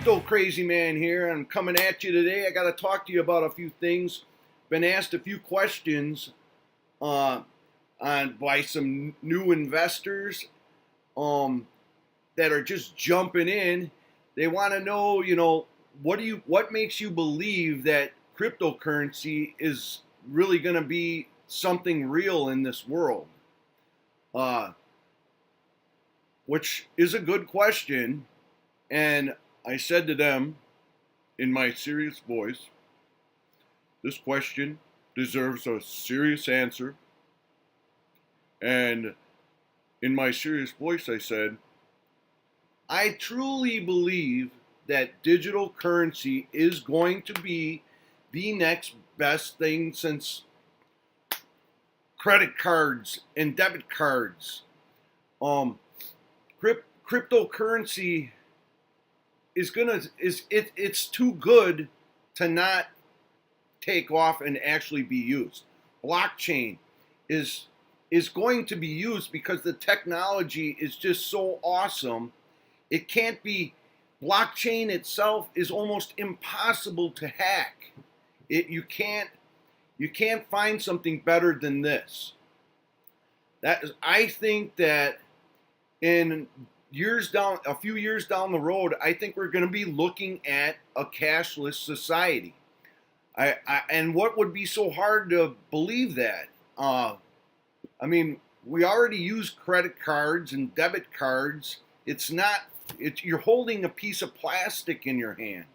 Crypto Crazy Man here. I'm coming at you today. I got to talk to you about a few things. Been asked a few questions on by some new investors that are just jumping in. They want to know, what makes you believe that cryptocurrency is really going to be something real in this world? Uh, which is a good question. And I said to them in my serious voice, this question deserves a serious answer. And in my serious voice, I said, I truly believe that digital currency is going to be the next best thing since credit cards and debit cards. Um, Cryptocurrency it's too good to not take off and actually be used. Blockchain is is going to be used because the technology is just so awesome. It can't be Blockchain itself is almost impossible to hack. You can't find something better than this. I think that in a few years down the road, I think we're going to be looking at a cashless society. And what would be so hard to believe that? I mean, we already use credit cards and debit cards. You're holding a piece of plastic in your hand.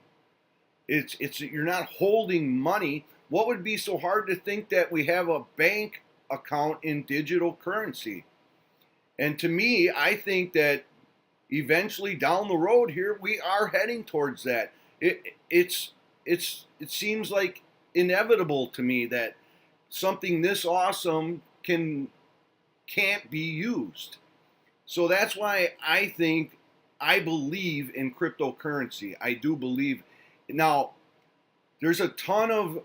You're not holding money. What would be so hard to think that we have a bank account in digital currency? And to me, I think that eventually down the road here, we are heading towards that. It seems like inevitable to me that something this awesome can't be used. So that's why I believe in cryptocurrency. I do believe. Now, there's a ton of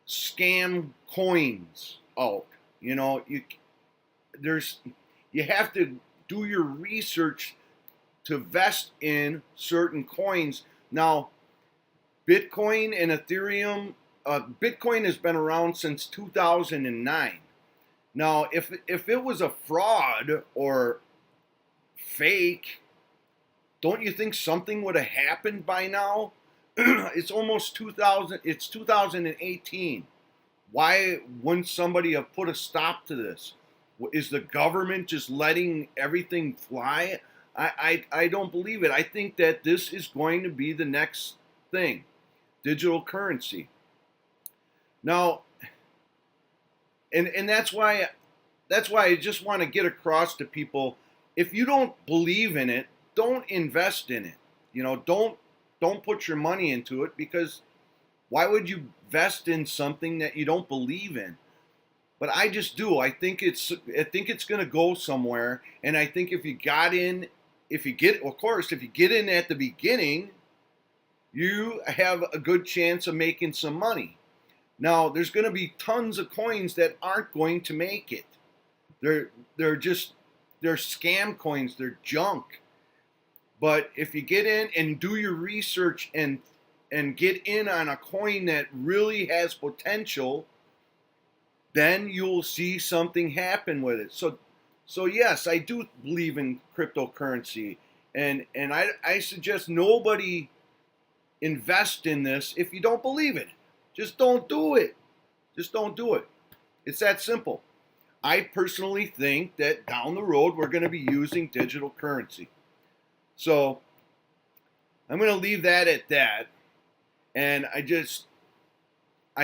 scam coins out. You have to do your research to vest in certain coins. Now, Bitcoin and Ethereum, Bitcoin has been around since 2009. Now, if it was a fraud or fake, don't you think something would have happened by now? It's almost 2000. It's 2018. Why wouldn't somebody have put a stop to this? Is the government just letting everything fly? I don't believe it. I think that this is going to be the next thing, digital currency. Now, and that's why I just want to get across to people, if you don't believe in it, don't invest in it. Don't put your money into it, because why would you invest in something that you don't believe in? But I just do. I think it's going to go somewhere, and I think if you get in at the beginning, you have a good chance of making some money. Now, there's going to be tons of coins that aren't going to make it. They're scam coins. They're junk. But if you get in and do your research and get in on a coin that really has potential, then you'll see something happen with it. So yes, I do believe in cryptocurrency, and I suggest nobody invest in this if you don't believe it. Just don't do it. Just don't do it. It's that simple. I personally think that down the road we're going to be using digital currency. So I'm going to leave that at that. And I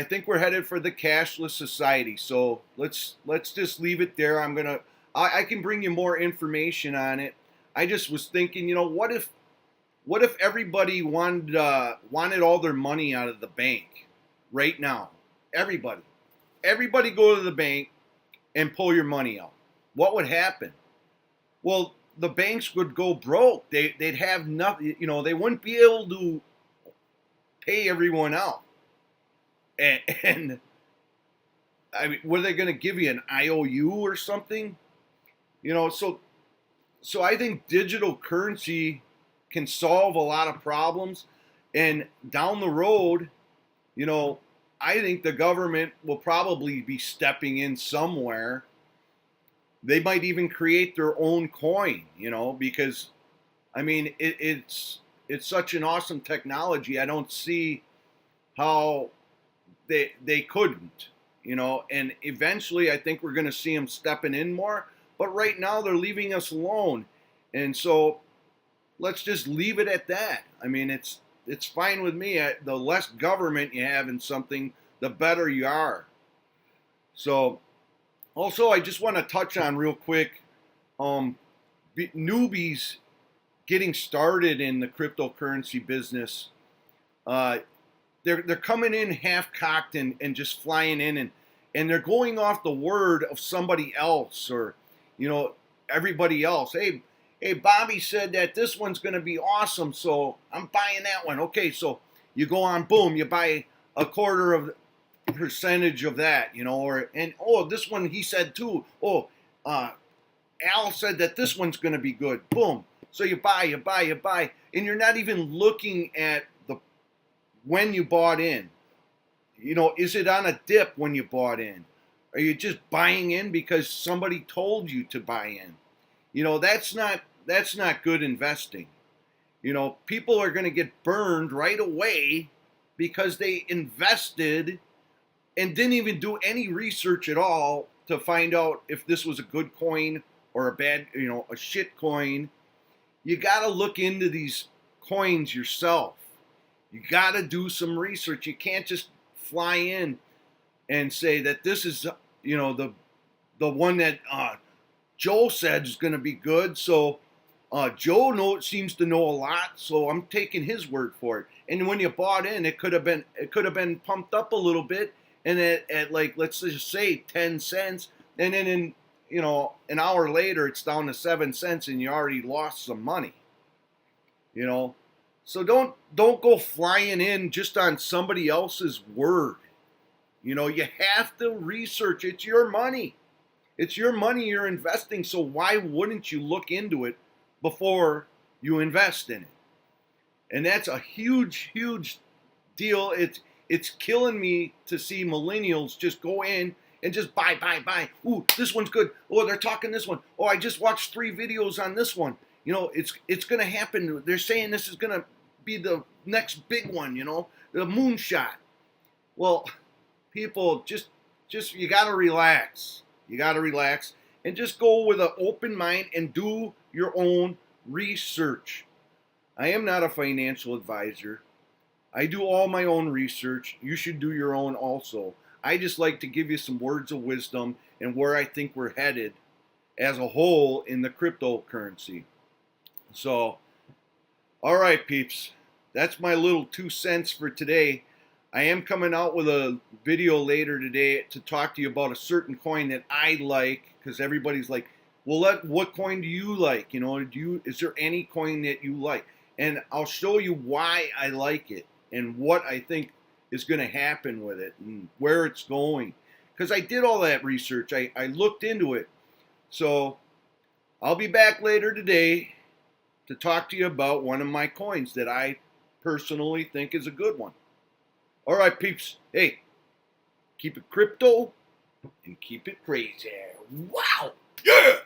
think we're headed for the cashless society. So let's just leave it there. I can bring you more information on it. I just was thinking, what if everybody wanted all their money out of the bank right now? Everybody go to the bank and pull your money out. What would happen? Well, the banks would go broke. They'd have nothing. They wouldn't be able to pay everyone out. And I mean, what are they going to give you, an IOU or something? So I think digital currency can solve a lot of problems. And down the road, you know, I think the government will probably be stepping in somewhere. They might even create their own coin, you know, because I mean it's such an awesome technology. I don't see how they couldn't, you know. And eventually, I think we're going to see them stepping in more. But right now, they're leaving us alone, and so let's just leave it at that. I mean, it's fine with me. The less government you have in something, the better you are. So, also, I just want to touch on real quick, um, newbies getting started in the cryptocurrency business. Uh, they're coming in half cocked and just flying in and they're going off the word of somebody else or you know everybody else. Hey, Bobby said that this one's going to be awesome, so I'm buying that one. Okay, so you go on, boom, you buy a quarter of the percentage of that, you know, or and oh, this one he said too. Oh, Al said that this one's going to be good. Boom. So you buy, and you're not even looking at the when you bought in. You know, is it on a dip when you bought in? Are you just buying in because somebody told you to buy in? You know, that's not good investing. You know, people are going to get burned right away because they invested and didn't even do any research at all to find out if this was a good coin or a bad, you know, a shit coin. You got to look into these coins yourself. You got to do some research. You can't just fly in and say that this is, you know, the one that Joe said is going to be good. So Joe seems to know a lot, so I'm taking his word for it. And when you bought in, it could have been pumped up a little bit, and at like let's just say 10 cents, and then in you know an hour later it's down to 7 cents, and you already lost some money. You know, so don't go flying in just on somebody else's word. You know, you have to research. It's your money. It's your money you're investing, so why wouldn't you look into it before you invest in it? And that's a huge, huge deal. It's killing me to see millennials just go in and just buy. Ooh, this one's good. Oh, they're talking this one. Oh, I just watched 3 videos on this one. You know, it's gonna happen. They're saying this is gonna be the next big one, you know, the moonshot. Well, people just you gotta relax. You gotta relax and just go with an open mind and do your own research. I am not a financial advisor. I do all my own research. You should do your own also. I just like to give you some words of wisdom and where I think we're headed as a whole in the cryptocurrency. So, all right, peeps. That's my little 2 cents for today. I am coming out with a video later today to talk to you about a certain coin that I like, because everybody's like, well, what coin do you like? You know, is there any coin that you like? And I'll show you why I like it and what I think is going to happen with it and where it's going. Because I did all that research. I looked into it. So I'll be back later today to talk to you about one of my coins that I personally think is a good one. All right, peeps. Hey, keep it crypto and keep it crazy. Wow. Yeah.